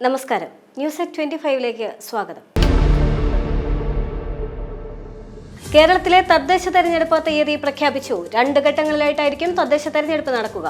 നമസ്കാരം. ന്യൂസ് 25ലേക്ക് സ്വാഗതം. കേരളത്തിലെ തദ്ദേശ തെരഞ്ഞെടുപ്പ് തീയതി പ്രഖ്യാപിച്ചു. 2 ഘട്ടങ്ങളിലായിട്ടായിരിക്കും തദ്ദേശ തെരഞ്ഞെടുപ്പ് നടക്കുക.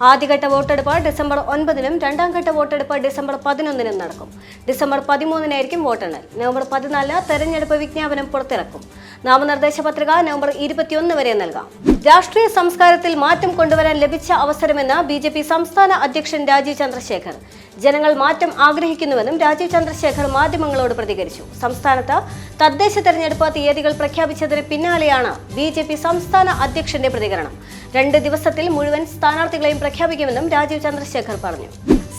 ആദ്യഘട്ട വോട്ടെടുപ്പ് ഡിസംബർ 9-നും രണ്ടാം ഘട്ട വോട്ടെടുപ്പ് ഡിസംബർ 11-നും നടക്കും. ഡിസംബർ 13-നായിരിക്കും വോട്ടെണ്ണൽ. നവംബർ 14 തെരഞ്ഞെടുപ്പ് വിജ്ഞാപനം പുറത്തിറക്കും. നാമനിർദ്ദേശ പത്രിക നവംബർ 21 വരെ നൽകാം. രാഷ്ട്രീയ സംസ്കാരത്തിൽ മാറ്റം കൊണ്ടുവരാൻ ലഭിച്ച അവസരമെന്ന് BJP സംസ്ഥാന അധ്യക്ഷൻ രാജീവ് ചന്ദ്രശേഖർ. ജനങ്ങൾ മാറ്റം ആഗ്രഹിക്കുന്നുവെന്നും രാജീവ് ചന്ദ്രശേഖർ മാധ്യമങ്ങളോട് പ്രതികരിച്ചു. സംസ്ഥാനത്ത് തദ്ദേശ തെരഞ്ഞെടുപ്പ് തീയതികൾ പ്രഖ്യാപിച്ചതിന് പിന്നാലെയാണ് BJP സംസ്ഥാന അധ്യക്ഷന്റെ പ്രതികരണം. 2 ദിവസത്തിൽ മുഴുവൻ സ്ഥാനാർത്ഥികളെയും പ്രഖ്യാപിക്കുമെന്നും രാജീവ് ചന്ദ്രശേഖർ പറഞ്ഞു.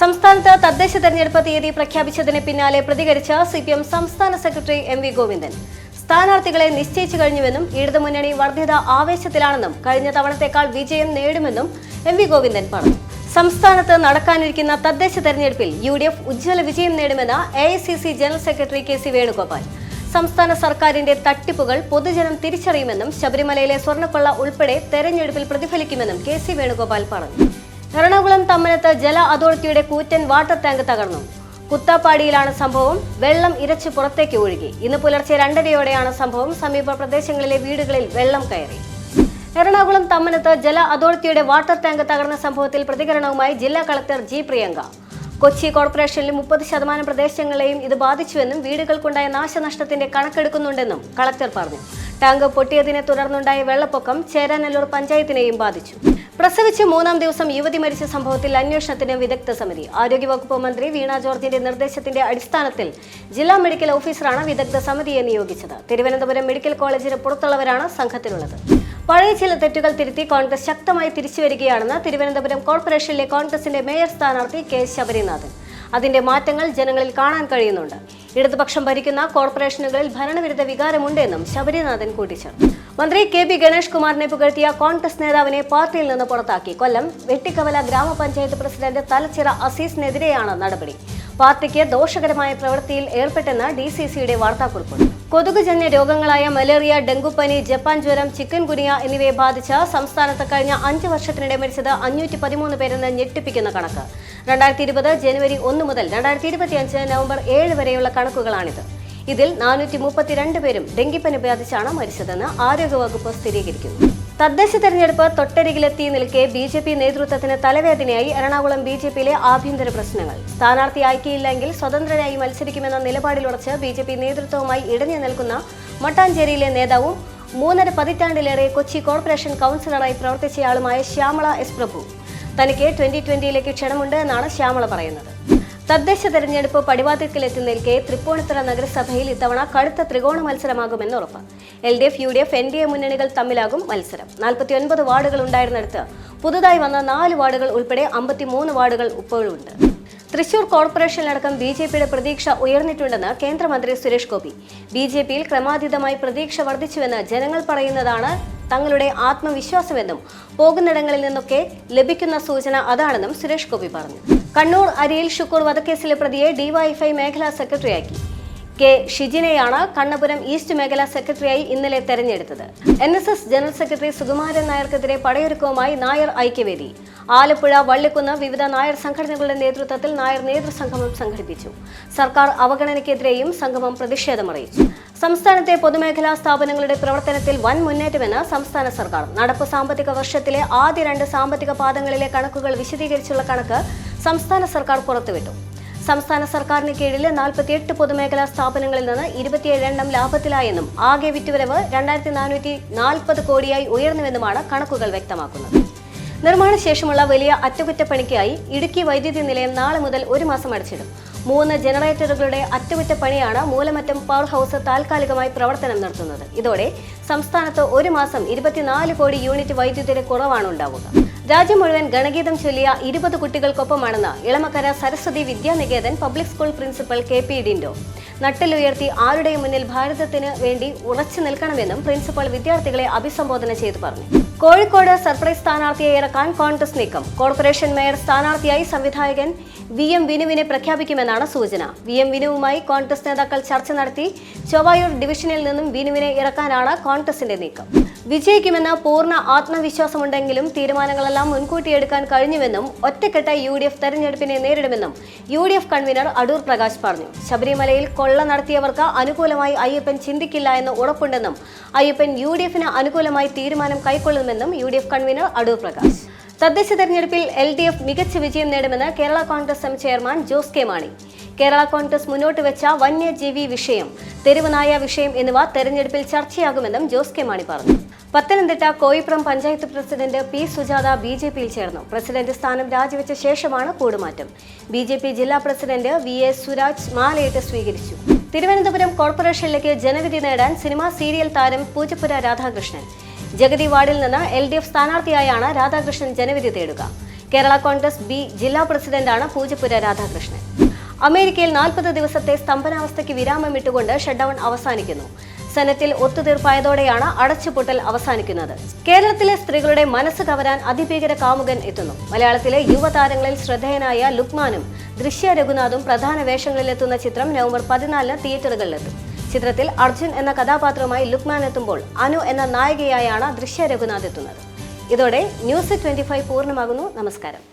സംസ്ഥാനത്ത് തദ്ദേശ തെരഞ്ഞെടുപ്പ് തീയതി പ്രഖ്യാപിച്ചതിന് പിന്നാലെ പ്രതികരിച്ച CPM സംസ്ഥാന സെക്രട്ടറി MV ഗോവിന്ദൻ സ്ഥാനാർത്ഥികളെ നിശ്ചയിച്ചു കഴിഞ്ഞുവെന്നും ഇടതുമുന്നണി വർദ്ധിത ആവേശത്തിലാണെന്നും കഴിഞ്ഞ തവണത്തേക്കാൾ വിജയം നേടുമെന്നും MV ഗോവിന്ദൻ പറഞ്ഞു. സംസ്ഥാനത്ത് നടക്കാനിരിക്കുന്ന തദ്ദേശ തെരഞ്ഞെടുപ്പിൽ UDF ഉജ്ജ്വല വിജയം നേടുമെന്ന് AICC general secretary KC Venugopal. സംസ്ഥാന സർക്കാരിന്റെ തട്ടിപ്പുകൾ പൊതുജനം തിരിച്ചറിയുമെന്നും ശബരിമലയിലെ സ്വർണ്ണക്കൊള്ള ഉൾപ്പെടെ തെരഞ്ഞെടുപ്പിൽ പ്രതിഫലിക്കുമെന്നും KC വേണുഗോപാൽ പറഞ്ഞു. എറണാകുളം തമ്മനത്ത് ജല അതോറിറ്റിയുടെ കൂറ്റൻ വാട്ടർ ടാങ്ക് തകർന്നു. കുത്താപ്പാടിയിലാണ് സംഭവം. വെള്ളം ഇരച്ചു പുറത്തേക്ക് ഒഴുകി. ഇന്ന് പുലർച്ചെ 2:30യോടെയാണ് സംഭവം. സമീപ പ്രദേശങ്ങളിലെ വീടുകളിൽ വെള്ളം കയറി. എറണാകുളം തമ്മനത്ത് ജല അതോറിറ്റിയുടെ വാട്ടർ ടാങ്ക് തകർന്ന സംഭവത്തിൽ പ്രതികരണവുമായി ജില്ലാ കളക്ടർ G പ്രിയങ്ക. കൊച്ചി കോർപ്പറേഷനിലെ 30% പ്രദേശങ്ങളെയും ഇത് ബാധിച്ചുവെന്നും വീടുകൾക്കുണ്ടായ നാശനഷ്ടത്തിന്റെ കണക്കെടുക്കുന്നുണ്ടെന്നും കളക്ടർ പറഞ്ഞു. ടാങ്ക് പൊട്ടിയതിനെ തുടർന്നുണ്ടായ വെള്ളപ്പൊക്കം ചേരാനല്ലൂർ പഞ്ചായത്തിനെയും ബാധിച്ചു. പ്രസവിച്ച് 3-ാം ദിവസം യുവതി മരിച്ച സംഭവത്തിൽ അന്വേഷണത്തിന് വിദഗ്ധ സമിതി. ആരോഗ്യവകുപ്പ് മന്ത്രി വീണ ജോർജിന്റെ നിർദ്ദേശത്തിന്റെ അടിസ്ഥാനത്തിൽ ജില്ലാ മെഡിക്കൽ ഓഫീസറാണ് വിദഗ്ധ സമിതിയെ നിയോഗിച്ചത്. തിരുവനന്തപുരം മെഡിക്കൽ കോളേജിന് പുറത്തുള്ളവരാണ് സംഘത്തിലുള്ളത്. പഴയ ചില തെറ്റുകൾ തിരുത്തി കോൺഗ്രസ് ശക്തമായി തിരിച്ചുവരികയാണെന്ന് തിരുവനന്തപുരം കോർപ്പറേഷനിലെ കോൺഗ്രസിന്റെ മേയർ സ്ഥാനാർത്ഥി K ശബരിനാഥൻ. അതിന്റെ മാറ്റങ്ങൾ ജനങ്ങളിൽ കാണാൻ കഴിയുന്നുണ്ട്. ഇടതുപക്ഷം ഭരിക്കുന്ന കോർപ്പറേഷനുകളിൽ ഭരണവിരുദ്ധ വികാരമുണ്ടെന്നും ശബരിനാഥൻ കൂട്ടിച്ചേർത്തു. മന്ത്രി KB ഗണേഷ് കുമാറിനെ പുകഴ്ത്തിയ കോൺഗ്രസ് നേതാവിനെ പാർട്ടിയിൽ നിന്ന് പുറത്താക്കി. കൊല്ലം വെട്ടിക്കവല ഗ്രാമപഞ്ചായത്ത് പ്രസിഡന്റ് തലച്ചിറ അസീസിനെതിരെയാണ് നടപടി. പാർട്ടിക്ക് ദോഷകരമായ പ്രവൃത്തിയിൽ ഏർപ്പെട്ടെന്ന് DCCയുടെ വാർത്താക്കുറിപ്പ്. കൊതുകുജന്യ രോഗങ്ങളായ മലേറിയ, ഡെങ്കുപ്പനി, ജപ്പാൻ ജ്വരം, ചിക്കൻ ഗുനിയ എന്നിവയെ ബാധിച്ച സംസ്ഥാനത്ത് കഴിഞ്ഞ 5 വർഷത്തിനിടെ മരിച്ചത് 513 പേരെന്ന് ഞെട്ടിപ്പിക്കുന്ന കണക്ക്. 2020 ജനുവരി 1 മുതൽ 2025 നവംബർ 7 വരെയുള്ള കണക്കുകളാണിത്. ഇതിൽ 432 പേരും ഡെങ്കിപ്പനി ബാധിച്ചാണ് മരിച്ചതെന്ന് ആരോഗ്യവകുപ്പ് സ്ഥിരീകരിക്കുന്നു. തദ്ദേശ തെരഞ്ഞെടുപ്പ് തൊട്ടരികിലെത്തി നിൽക്കെ BJP നേതൃത്വത്തിന് തലവേദനയായി എറണാകുളം BJPയിലെ ആഭ്യന്തര പ്രശ്നങ്ങൾ. സ്ഥാനാർത്ഥി അയക്കിയില്ലെങ്കിൽ സ്വതന്ത്രനായി മത്സരിക്കുമെന്ന നിലപാടിലുറച്ച് BJP നേതൃത്വവുമായി ഇടഞ്ഞു നിൽക്കുന്ന മട്ടാഞ്ചേരിയിലെ നേതാവും 3.5 പതിറ്റാണ്ടിലേറെ കൊച്ചി കോർപ്പറേഷൻ കൗൺസിലറായി പ്രവർത്തിച്ചയാളുമായ ശ്യാമള S പ്രഭു. തനിക്ക് 2020യിലേക്ക് ക്ഷണമുണ്ട് എന്നാണ് ശ്യാമള പറയുന്നത്. തദ്ദേശ തെരഞ്ഞെടുപ്പ് പടിവാതിൽക്കലെത്തി നിൽക്കെ തൃപ്പൂണിത്തുറ നഗരസഭയിൽ ഇത്തവണ കടുത്ത ത്രികോണ മത്സരമാകുമെന്ന് ഉറപ്പ്. LDF, UDF, NDA മുന്നണികൾ തമ്മിലാകും മത്സരം. 49 വാർഡുകൾ ഉണ്ടായിരുന്നിടത്ത് പുതുതായി വന്ന 4 വാർഡുകൾ ഉൾപ്പെടെ 53 വാർഡുകൾ ഇപ്പോഴുണ്ട്. തൃശൂർ കോർപ്പറേഷനിലടക്കം BJPയുടെ പ്രതീക്ഷ ഉയർന്നിട്ടുണ്ടെന്ന് കേന്ദ്രമന്ത്രി സുരേഷ് ഗോപി. BJPയിൽ ക്രമാതീതമായി പ്രതീക്ഷ വർദ്ധിച്ചുവെന്ന് ജനങ്ങൾ പറയുന്നതാണ് തങ്ങളുടെ ആത്മവിശ്വാസമെന്നും പോകുന്നിടങ്ങളിൽ നിന്നൊക്കെ ലഭിക്കുന്ന സൂചന അതാണെന്നും സുരേഷ് ഗോപി പറഞ്ഞു. കണ്ണൂർ അരിയിൽ ഷുക്കൂർ വധക്കേസിലെ പ്രതിയെ DYFI മേഖലാ സെക്രട്ടറിയാക്കി. K ഷിജിനെയാണ് കണ്ണപുരം ഈസ്റ്റ് മേഖലാ സെക്രട്ടറിയായി ഇന്നലെ തെരഞ്ഞെടുത്തത്. NSS ജനറൽ സെക്രട്ടറി സുകുമാരൻ നായർക്കെതിരെ പടയൊരുക്കവുമായി നായർ ഐക്യവേദി. ആലപ്പുഴ, വള്ളിക്കുന്ന് വിവിധ നായർ സംഘടനകളുടെ നേതൃത്വത്തിൽ നായർ നേതൃസംഗമം സംഘടിപ്പിച്ചു. സർക്കാർ അവഗണനയ്ക്കെതിരെയും സംഗമം പ്രതിഷേധമറിയിച്ചു. സംസ്ഥാനത്തെ പൊതുമേഖലാ സ്ഥാപനങ്ങളുടെ പ്രവർത്തനത്തിൽ വൻ മുന്നേറ്റമെന്ന് സംസ്ഥാന സർക്കാർ. നടപ്പ് സാമ്പത്തിക വർഷത്തിലെ ആദ്യ 2 സാമ്പത്തിക പാദങ്ങളിലെ കണക്കുകൾ വിശദീകരിച്ചുള്ള കണക്ക് സംസ്ഥാന സർക്കാർ പുറത്തുവിട്ടു. സംസ്ഥാന സർക്കാരിന് കീഴിലെ 48 പൊതുമേഖലാ സ്ഥാപനങ്ങളിൽ നിന്ന് 27 എണ്ണം ലാഭത്തിലായെന്നും ആകെ വിറ്റുവരവ് 2440 കോടിയായി ഉയർന്നുവെന്നുമാണ് കണക്കുകൾ വ്യക്തമാക്കുന്നത്. നിർമ്മാണശേഷമുള്ള വലിയ അറ്റകുറ്റപ്പണിക്കായി ഇടുക്കി വൈദ്യുതി നിലയം നാളെ മുതൽ 1 മാസം അടച്ചിടും. 3 ജനറേറ്ററുകളുടെ അറ്റകുറ്റപ്പണിയാണ് മൂലമറ്റം പവർ ഹൗസ് താൽക്കാലികമായി പ്രവർത്തനം നടത്തുന്നത്. ഇതോടെ സംസ്ഥാനത്ത് 1 മാസം 24 കോടി യൂണിറ്റ് വൈദ്യുതിയുടെ കുറവാണ് ഉണ്ടാവുക. രാജ്യം മുഴുവൻ ഗണഗീതം ചൊല്ലിയ 20 കുട്ടികൾക്കൊപ്പമാണെന്ന് Elamakkara Saraswathi Vidyanikethan public school principal KP Dindo. നട്ടിലുയർത്തി ആരുടെയും മുന്നിൽ ഭാരതത്തിന് വേണ്ടി ഉറച്ചു നിൽക്കണമെന്നും പ്രിൻസിപ്പൽ വിദ്യാർത്ഥികളെ അഭിസംബോധന ചെയ്തു പറഞ്ഞു. കോഴിക്കോട് സർപ്രൈസ് സ്ഥാനാർത്ഥിയെ ഇറക്കാൻ കോൺഗ്രസ് നീക്കം. കോർപ്പറേഷൻ മേയർ സ്ഥാനാർത്ഥിയായി സംവിധായകൻ VM വിനുവിനെ പ്രഖ്യാപിക്കുമെന്നാണ് സൂചന. VM വിനുവുമായി കോൺഗ്രസ് നേതാക്കൾ ചർച്ച നടത്തി ചൊവ്വായൂർ ഡിവിഷനിൽ നിന്നും വിനുവിനെ ഇറക്കാനാണ് കോൺഗ്രസിന്റെ നീക്കം. വിജയിക്കുമെന്ന പൂർണ്ണ ആത്മവിശ്വാസമുണ്ടെങ്കിലും തീരുമാനങ്ങളെല്ലാം മുൻകൂട്ടി എടുക്കാൻ കഴിഞ്ഞുവെന്നും ഒറ്റക്കെട്ട UDF തെരഞ്ഞെടുപ്പിനെ നേരിടുമെന്നും UDF കൺവീനർ അടൂർ പ്രകാശ് പറഞ്ഞു. ശബരിമലയിൽ കൊള്ള നടത്തിയവർക്ക് അനുകൂലമായി അയ്യപ്പൻ ചിന്തിക്കില്ല എന്ന് ഉറപ്പുണ്ടെന്നും അയ്യപ്പൻ UDFന് അനുകൂലമായി തീരുമാനം കൈക്കൊള്ളുമെന്നും UDF കൺവീനർ അടൂർ പ്രകാശ്. തദ്ദേശ തെരഞ്ഞെടുപ്പിൽ LDF മികച്ച വിജയം നേടുമെന്ന് Kerala Congress M chairman Jose K Mani. Kerala Congress മുന്നോട്ട് വെച്ച വന്യജീവി വിഷയം, തെരുവുനായ വിഷയം എന്നിവ തെരഞ്ഞെടുപ്പിൽ ചർച്ചയാകുമെന്നും ജോസ് കെ മാണി പറഞ്ഞു. Pathanamthitta Koipuram panchayat president P. സുജാത BJPയിൽ ചേർന്നു. പ്രസിഡന്റ് സ്ഥാനം രാജിവെച്ച ശേഷമാണ് കൂടുമാറ്റം. BJP ജില്ലാ പ്രസിഡന്റ് VA സുരാജ് മാലയിട്ട് സ്വീകരിച്ചു. തിരുവനന്തപുരം കോർപ്പറേഷനിലേക്ക് ജനവിധി നേടാൻ സിനിമാ സീരിയൽ താരം പൂജപ്പുര രാധാകൃഷ്ണൻ. ജഗതി വാർഡിൽ നിന്ന് LDF സ്ഥാനാർത്ഥിയായാണ് രാധാകൃഷ്ണൻ ജനവിധി തേടുക. കേരള കോൺഗ്രസ് B ജില്ലാ പ്രസിഡന്റാണ് പൂജപ്പുര രാധാകൃഷ്ണൻ. അമേരിക്കയിൽ 40 ദിവസത്തെ സ്തംഭനാവസ്ഥയ്ക്ക് വിരാമമിട്ടുകൊണ്ട് ഷട്ട്ഡൌൺ അവസാനിക്കുന്നു. സെനറ്റിൽ ഒത്തുതീർപ്പായതോടെയാണ് അടച്ചുപൂട്ടൽ അവസാനിക്കുന്നത്. കേരളത്തിലെ സ്ത്രീകളുടെ മനസ്സ് കവരാൻ അതിഭീകര കാമുകൻ എത്തുന്നു. മലയാളത്തിലെ യുവതാരങ്ങളിൽ ശ്രദ്ധേയനായ ലുക്മാനും ദൃശ്യ രഘുനാഥും പ്രധാന വേഷങ്ങളിലെത്തുന്ന ചിത്രം നവംബർ 14 തിയേറ്ററുകളിലെത്തും. ചിത്രത്തിൽ അർജുൻ എന്ന കഥാപാത്രവുമായി ലുക്മാൻ എത്തുമ്പോൾ അനു എന്ന നായികയായാണ് ദൃശ്യ രഘുനാഥ് എത്തുന്നത്. ഇതോടെ ന്യൂസ് 25 പൂർണ്ണമാകുന്നു. നമസ്കാരം.